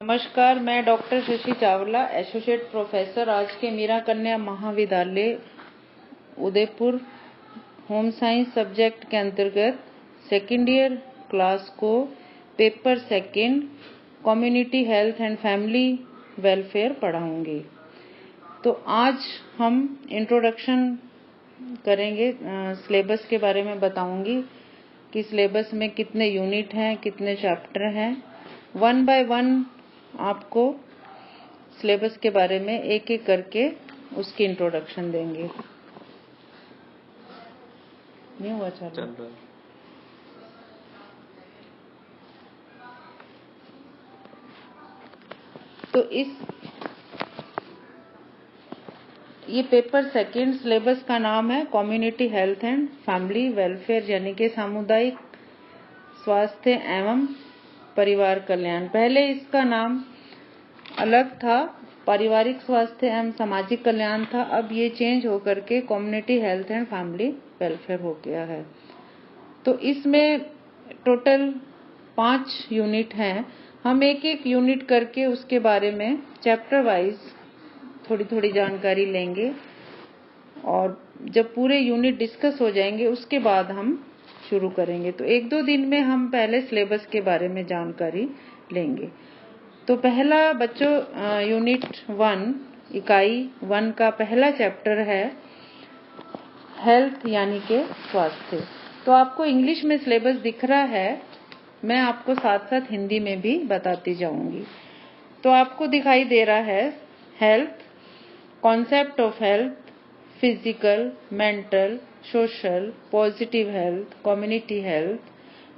नमस्कार, मैं doctor Shashi Chawla, associate professor आज के मीरा कन्या महाविद्यालय उदयपुर होम साइंस सब्जेक्ट के अंतर्गत सेकेंड ईयर क्लास को paper second community health and family welfare पढ़ाऊंगी। तो आज हम इंट्रोडक्शन करेंगे, सिलेबस के बारे में बताऊंगी कि सिलेबस में कितने यूनिट हैं, कितने चैप्टर हैं। 1 बाय 1 आपको सिलेबस के बारे में एक एक करके उसकी इंट्रोडक्शन देंगे। नहीं हुआ चल रहा। तो ये पेपर सेकेंड सिलेबस का नाम है community health and family welfare, यानी कि सामुदायिक स्वास्थ्य एवं परिवार कल्याण। पहले इसका नाम अलग था, पारिवारिक स्वास्थ्य एवं सामाजिक कल्याण था। अब ये चेंज होकर के community health and family welfare हो गया है। तो इसमें टोटल 5 यूनिट हैं। हम एक एक यूनिट करके उसके बारे में चैप्टर वाइज थोड़ी थोड़ी जानकारी लेंगे और जब पूरे यूनिट डिस्कस हो जाएंगे उसके बाद हम शुरू करेंगे। तो 1-2 दिन में हम पहले सिलेबस के बारे में जानकारी लेंगे। तो पहला बच्चों यूनिट 1 इकाई 1 का पहला चैप्टर है हेल्थ, यानी के स्वास्थ्य। तो आपको इंग्लिश में सिलेबस दिख रहा है, मैं आपको साथ साथ हिंदी में भी बताती जाऊंगी। तो आपको दिखाई दे रहा है health, concept of health, physical, mental, social, positive health, community health,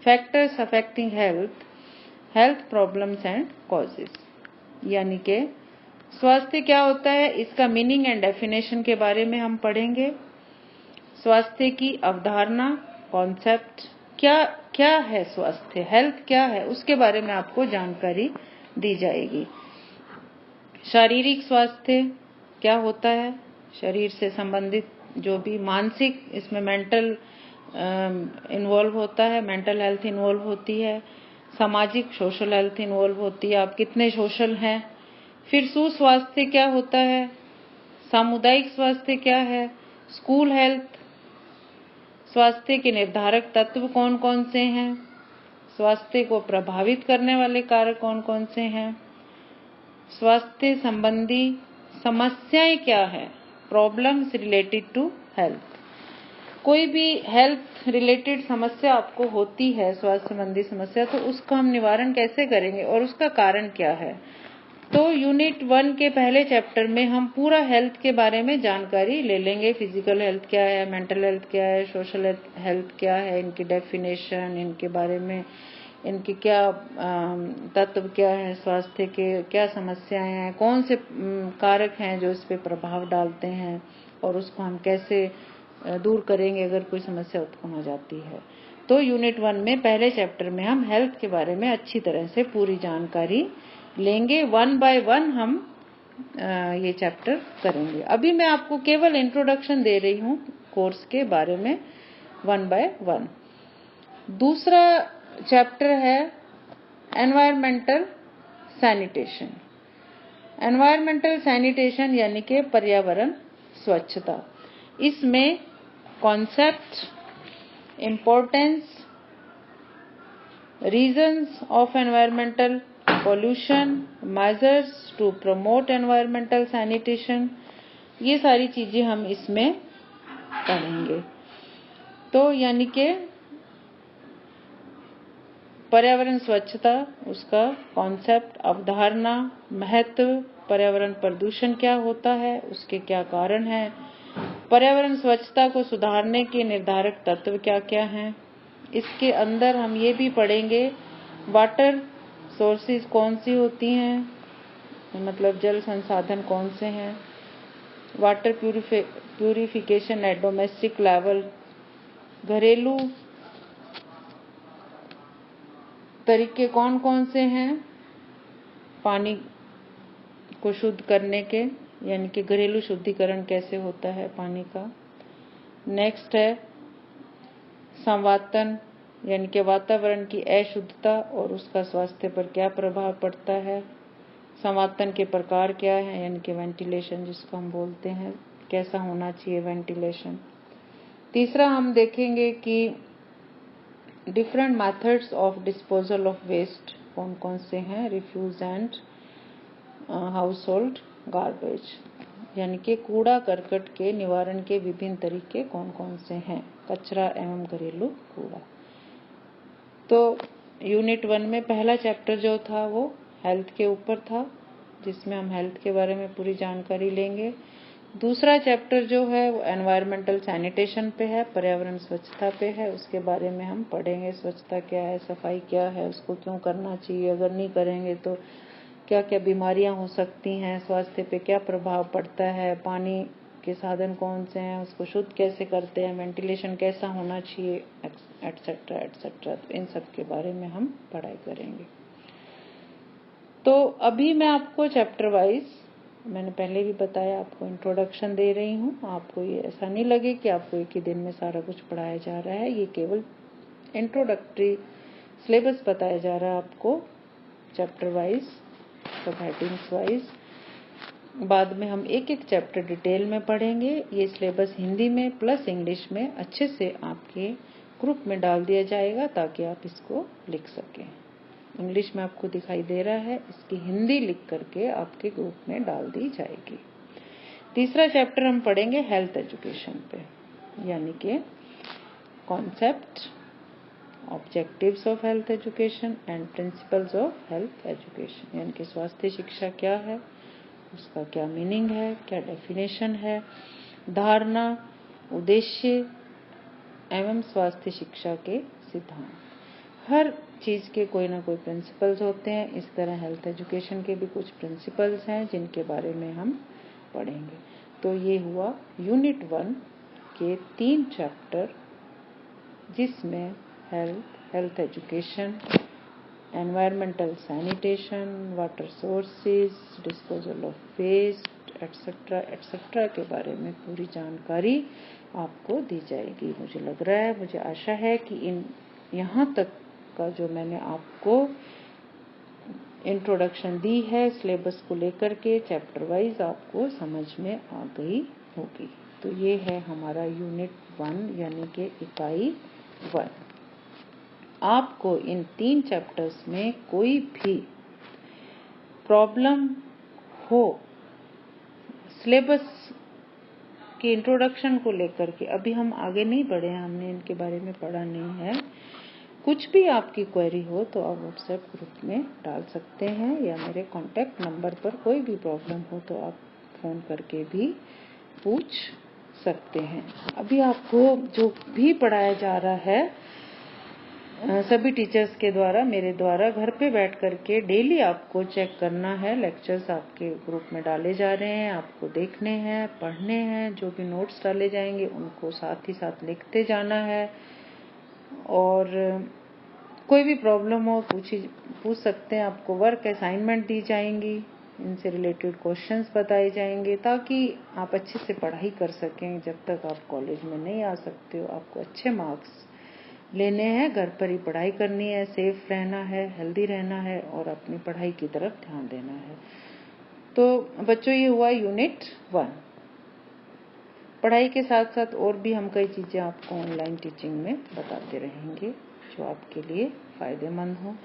factors affecting health, health problems and causes. यानी के स्वास्थ्य क्या होता है, इसका मीनिंग एंड डेफिनेशन के बारे में हम पढ़ेंगे। स्वास्थ्य की अवधारणा, कॉन्सेप्ट, क्या है स्वास्थ्य, हेल्थ क्या है, उसके बारे में आपको जानकारी दी जाएगी। शारीरिक स्वास्थ्य क्या होता है, शरीर से संबंधित जो भी मानसिक, इसमें मेंटल इन्वॉल्व होता है, मेंटल हेल्थ इन्वॉल्व होती है। सामाजिक सोशल हेल्थ इन्वॉल्व होती है, आप कितने सोशल हैं। फिर सुस्वास्थ्य क्या होता है, सामुदायिक स्वास्थ्य क्या है, स्कूल हेल्थ, स्वास्थ्य के निर्धारक तत्व कौन कौन से हैं, स्वास्थ्य को प्रभावित करने वाले कारक कौन कौन से हैं, स्वास्थ्य संबंधी समस्याएं क्या है, प्रॉब्लम्स रिलेटेड टू हेल्थ। कोई भी हेल्थ रिलेटेड समस्या आपको होती है, स्वास्थ्य संबंधी समस्या, तो उसका हम निवारण कैसे करेंगे और उसका कारण क्या है। तो यूनिट 1 के पहले चैप्टर में हम पूरा हेल्थ के बारे में जानकारी ले लेंगे। फिजिकल हेल्थ क्या है, मेंटल हेल्थ क्या है, सोशल हेल्थ क्या है, इनकी डेफिनेशन, इनके बारे में, इनके क्या तत्व क्या है, स्वास्थ्य के क्या समस्याएं हैं, कौन से कारक हैं जो इस पे प्रभाव डालते हैं और उसको हम कैसे दूर करेंगे अगर कोई समस्या उत्पन्न हो जाती है। तो यूनिट 1 में पहले चैप्टर में हम हेल्थ के बारे में अच्छी तरह से पूरी जानकारी लेंगे। 1 बाय 1 हम ये चैप्टर करेंगे। अभी मैं आपको केवल इंट्रोडक्शन दे रही हूँ कोर्स के बारे में 1 बाय 1। दूसरा चैप्टर है एनवायरमेंटल सैनिटेशन। एनवायरमेंटल सैनिटेशन यानी कि पर्यावरण स्वच्छता। इसमें concept, importance, reasons of environmental pollution, measures to promote environmental sanitation, ये सारी चीजें हम इसमें पढ़ेंगे। तो यानी कि पर्यावरण स्वच्छता, उसका कॉन्सेप्ट, अवधारणा, महत्व, पर्यावरण प्रदूषण क्या होता है, उसके क्या कारण हैं, पर्यावरण स्वच्छता को सुधारने के निर्धारक तत्व क्या क्या हैं। इसके अंदर हम ये भी पढ़ेंगे वाटर सोर्सेज कौन सी होती हैं, मतलब जल संसाधन कौन से हैं, water purification at domestic level, घरेलू तरीके कौन कौन से हैं पानी को शुद्ध करने के, यानी कि घरेलू शुद्धिकरण कैसे होता है पानी का। नेक्स्ट है संवातन, यानी कि वातावरण की अशुद्धता और उसका स्वास्थ्य पर क्या प्रभाव पड़ता है। संवातन के प्रकार क्या है, यानी कि वेंटिलेशन जिसको हम बोलते हैं, कैसा होना चाहिए वेंटिलेशन। तीसरा हम देखेंगे कि different methods of disposal of waste कौन कौन से हैं, refuse and household garbage, यानी कि कूड़ा करकट के निवारण के विभिन्न तरीके कौन कौन से हैं, कचरा एवं घरेलू कूड़ा। तो यूनिट 1 में पहला चैप्टर जो था वो हेल्थ के ऊपर था, जिसमें हम हेल्थ के बारे में पूरी जानकारी लेंगे। दूसरा चैप्टर जो है वो एनवायरमेंटल सैनिटेशन पे है, पर्यावरण स्वच्छता पे है। उसके बारे में हम पढ़ेंगे स्वच्छता क्या है, सफाई क्या है, उसको क्यों करना चाहिए, अगर नहीं करेंगे तो क्या क्या बीमारियां हो सकती हैं, स्वास्थ्य पे क्या प्रभाव पड़ता है, पानी के साधन कौन से हैं, उसको शुद्ध कैसे करते हैं, वेंटिलेशन कैसा होना चाहिए, एटसेट्रा एटसेट्रा। तो इन सब के बारे में हम पढ़ाई करेंगे। तो अभी मैं आपको चैप्टर वाइज, मैंने पहले भी बताया, आपको इंट्रोडक्शन दे रही हूँ। आपको ये ऐसा नहीं लगे कि आपको एक ही दिन में सारा कुछ पढ़ाया जा रहा है, ये केवल इंट्रोडक्टरी सिलेबस बताया जा रहा है आपको चैप्टर वाइज, सब हेडिंग्स वाइज। बाद में हम एक एक चैप्टर डिटेल में पढ़ेंगे। ये सिलेबस हिंदी में प्लस इंग्लिश में अच्छे से आपके ग्रुप में डाल दिया जाएगा ताकि आप इसको लिख सकें। इंग्लिश में आपको दिखाई दे रहा है, इसकी हिंदी लिख करके आपके ग्रुप में डाल दी जाएगी। तीसरा चैप्टर हम पढ़ेंगे हेल्थ एजुकेशन पे, यानी कि concept, objectives of health education and principles of health education, यानी कि स्वास्थ्य शिक्षा क्या है, उसका क्या मीनिंग है, क्या डेफिनेशन है, धारणा, उद्देश्य एवं स्वास्थ्य शिक्षा के सिद्धांत। हर चीज के कोई ना कोई प्रिंसिपल्स होते हैं, इस तरह हेल्थ एजुकेशन के भी कुछ प्रिंसिपल्स हैं जिनके बारे में हम पढ़ेंगे। तो ये हुआ यूनिट 1 के 3 चैप्टर, जिसमें health education, environmental sanitation, water sources, disposal of waste etcetera etcetera के बारे में पूरी जानकारी आपको दी जाएगी। मुझे लग रहा है, मुझे आशा है कि यहाँ तक का जो मैंने आपको इंट्रोडक्शन दी है सिलेबस को लेकर के चैप्टर वाइज, आपको समझ में आ गई होगी। तो ये है हमारा यूनिट 1 यानी कि इकाई 1। आपको इन 3 चैप्टर्स में कोई भी प्रॉब्लम हो सिलेबस के इंट्रोडक्शन को लेकर के, अभी हम आगे नहीं बढ़े हैं, हमने इनके बारे में पढ़ा नहीं है, कुछ भी आपकी क्वेरी हो तो आप व्हाट्सएप ग्रुप में डाल सकते हैं, या मेरे कॉन्टैक्ट नंबर पर कोई भी प्रॉब्लम हो तो आप फोन करके भी पूछ सकते हैं। अभी आपको जो भी पढ़ाया जा रहा है सभी टीचर्स के द्वारा, मेरे द्वारा, घर पे बैठ करके डेली आपको चेक करना है। लेक्चर्स आपके ग्रुप में डाले जा रहे हैं, आपको देखने हैं, पढ़ने हैं, जो भी नोट्स डाले जाएंगे उनको साथ ही साथ लिखते जाना है। और कोई भी प्रॉब्लम हो पूछ सकते हैं। आपको वर्क असाइनमेंट दी जाएंगी, इनसे रिलेटेड क्वेश्चंस बताए जाएंगे, ताकि आप अच्छे से पढ़ाई कर सकें। जब तक आप कॉलेज में नहीं आ सकते हो, आपको अच्छे मार्क्स लेने हैं, घर पर ही पढ़ाई करनी है, सेफ रहना है, हेल्दी रहना है और अपनी पढ़ाई की तरफ ध्यान देना है। तो बच्चों, ये हुआ यूनिट 1। पढ़ाई के साथ साथ और भी हम कई चीजें आपको ऑनलाइन टीचिंग में बताते रहेंगे जो आपके लिए फायदेमंद हो।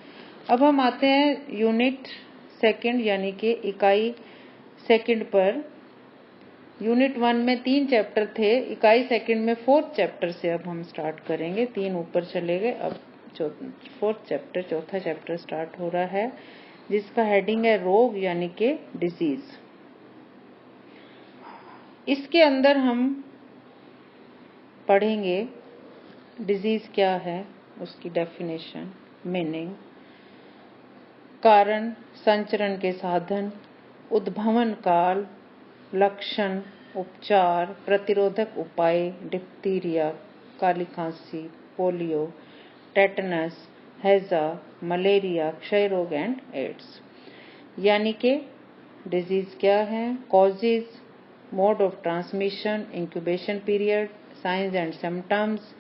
अब हम आते हैं यूनिट 2 यानी कि इकाई 2 पर। यूनिट 1 में 3 चैप्टर थे, इकाई 2 में 4th चैप्टर से अब हम स्टार्ट करेंगे। 3 ऊपर चले गए, अब 4th चैप्टर, चौथा चैप्टर स्टार्ट हो रहा है, जिसका हेडिंग है रोग यानी कि डिजीज। इसके अंदर हम पढ़ेंगे डिजीज क्या है, उसकी डेफिनेशन, मीनिंग, कारण, संचरण के साधन, उद्भवन काल, लक्षण, उपचार, प्रतिरोधक उपाय, डिप्थीरिया, काली खांसी, पोलियो, टेटनस, हैजा, मलेरिया, क्षय रोग एंड एड्स। यानी कि डिजीज क्या है, causes, mode of transmission, incubation period, signs and symptoms,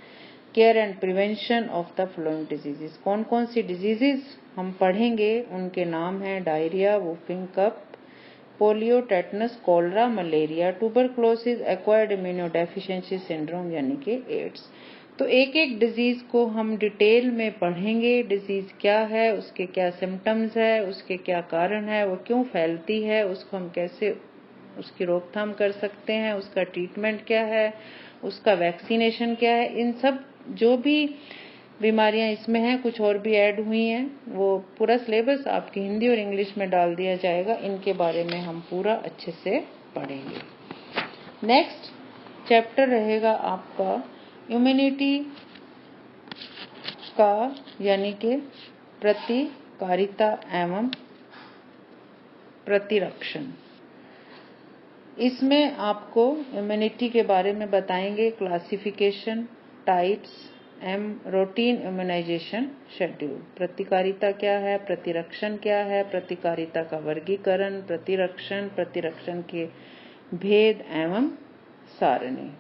care and prevention of the following diseases. कौन कौन सी डिजीजेस हम पढ़ेंगे, उनके नाम हैं diarrhoea, whooping cough, polio, tetanus, cholera, malaria, tuberculosis, acquired immunodeficiency syndrome यानी कि एड्स। तो एक एक डिजीज को हम डिटेल में पढ़ेंगे। डिजीज क्या है, उसके क्या सिम्टम्स है, उसके क्या कारण है, वो क्यों फैलती है, उसको हम कैसे उसकी रोकथाम कर सकते हैं, उसका ट्रीटमेंट क्या है, उसका वैक्सीनेशन क्या है। इन सब जो भी बीमारियां इसमें हैं, कुछ और भी ऐड हुई हैं, वो पूरा सिलेबस आपकी हिंदी और इंग्लिश में डाल दिया जाएगा। इनके बारे में हम पूरा अच्छे से पढ़ेंगे। नेक्स्ट चैप्टर रहेगा आपका इम्यूनिटी का, यानी कि प्रतिकारिता एवं प्रतिरक्षण। इसमें आपको इम्यूनिटी के बारे में बताएंगे, classification, types and routine immunisation schedule. प्रतिकारिता क्या है, प्रतिरक्षण क्या है, प्रतिकारिता का वर्गीकरण, प्रतिरक्षण के भेद एवं सारणी।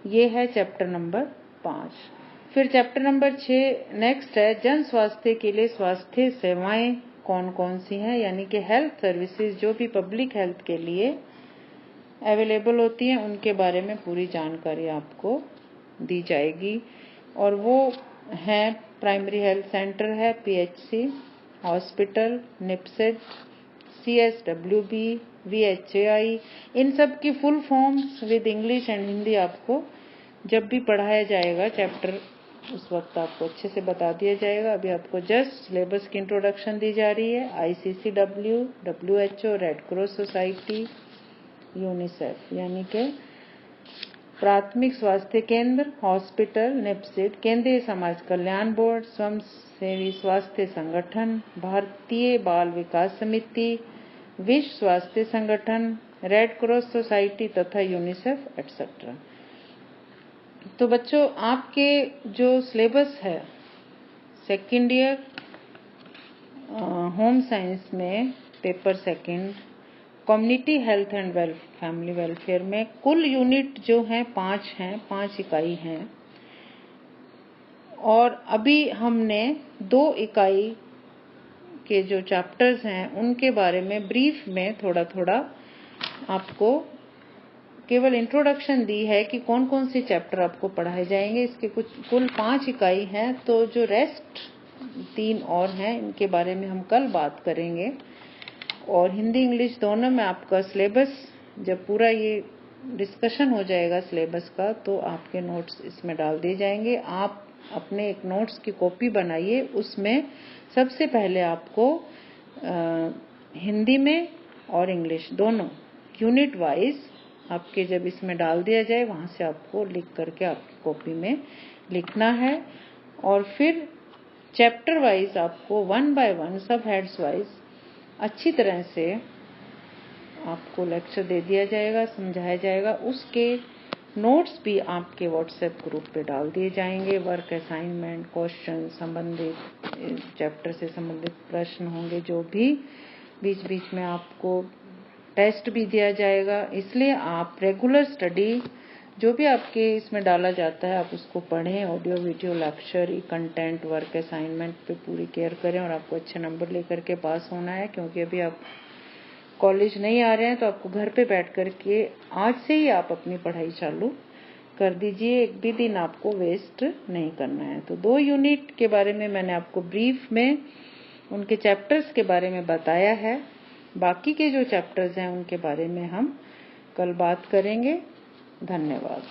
ये है चैप्टर नंबर 5। फिर चैप्टर नंबर 6 नेक्स्ट है जन स्वास्थ्य के लिए स्वास्थ्य सेवाएं कौन कौन सी हैं, यानी कि हेल्थ सर्विसेज जो भी पब्लिक हेल्थ के लिए अवेलेबल होती हैं, उनके बारे में पूरी जानकारी आपको दी जाएगी। और वो है प्राइमरी हेल्थ सेंटर है, पीएचसी, हॉस्पिटल, निपसेड, CSWB, VHAI, इन सब की full forms with English and Hindi आपको जब भी पढ़ाया जाएगा चैप्टर, उस वक्त आपको अच्छे से बता दिया जाएगा। अभी आपको जस्ट सिलेबस की इंट्रोडक्शन दी जा रही है। ICCW, WHO, red cross society, UNICEF यानी कि प्राथमिक स्वास्थ्य केंद्र, हॉस्पिटल, निपसेड, केंद्रीय समाज कल्याण बोर्ड, स्वयंसेवी स्वास्थ्य संगठन, भारतीय बाल विकास समिति, विश्व स्वास्थ्य संगठन, रेड क्रॉस सोसाइटी तथा यूनिसेफ एटसेट्रा। तो बच्चों, आपके जो सिलेबस है सेकेंड ईयर होम साइंस में paper second community health and family welfare में कुल यूनिट जो हैं 5 इकाई हैं। और अभी हमने 2 इकाई के जो चैप्टर्स हैं उनके बारे में ब्रीफ में थोड़ा थोड़ा आपको केवल इंट्रोडक्शन दी है कि कौन कौन से चैप्टर आपको पढ़ाए जाएंगे। इसके कुल 5 इकाई हैं, तो जो रेस्ट 3 और हैं इनके बारे में हम कल बात करेंगे। और हिंदी इंग्लिश दोनों में आपका सिलेबस जब पूरा ये डिस्कशन हो जाएगा सिलेबस का, तो आपके नोट्स इसमें डाल दिए जाएंगे। आप अपने एक नोट्स की कॉपी बनाइए, उसमें सबसे पहले आपको हिंदी में और इंग्लिश दोनों यूनिट वाइज आपके जब इसमें डाल दिया जाए, वहां से आपको लिख करके आपकी कॉपी में लिखना है। और फिर चैप्टर वाइज आपको 1 बाय 1 सब हेड्स वाइज अच्छी तरह से आपको लेक्चर दे दिया जाएगा, समझाया जाएगा। उसके नोट्स भी आपके व्हाट्सएप ग्रुप पे डाल दिए जाएंगे। वर्क असाइनमेंट, क्वेश्चन, संबंधित चैप्टर से संबंधित प्रश्न होंगे, जो भी बीच बीच में आपको टेस्ट भी दिया जाएगा। इसलिए आप रेगुलर स्टडी जो भी आपके इसमें डाला जाता है आप उसको पढ़ें। Audio video lecture, content, work assignment पे पूरी केयर करें और आपको अच्छे नंबर लेकर के पास होना है। क्योंकि अभी आप कॉलेज नहीं आ रहे हैं, तो आपको घर पे बैठ करके आज से ही आप अपनी पढ़ाई चालू कर दीजिए। एक भी दिन आपको वेस्ट नहीं करना है। तो 2 यूनिट के बारे में मैंने आपको ब्रीफ में उनके चैप्टर्स के बारे में बताया है। बाकी के जो चैप्टर्स हैं उनके बारे में हम कल बात करेंगे। धन्यवाद।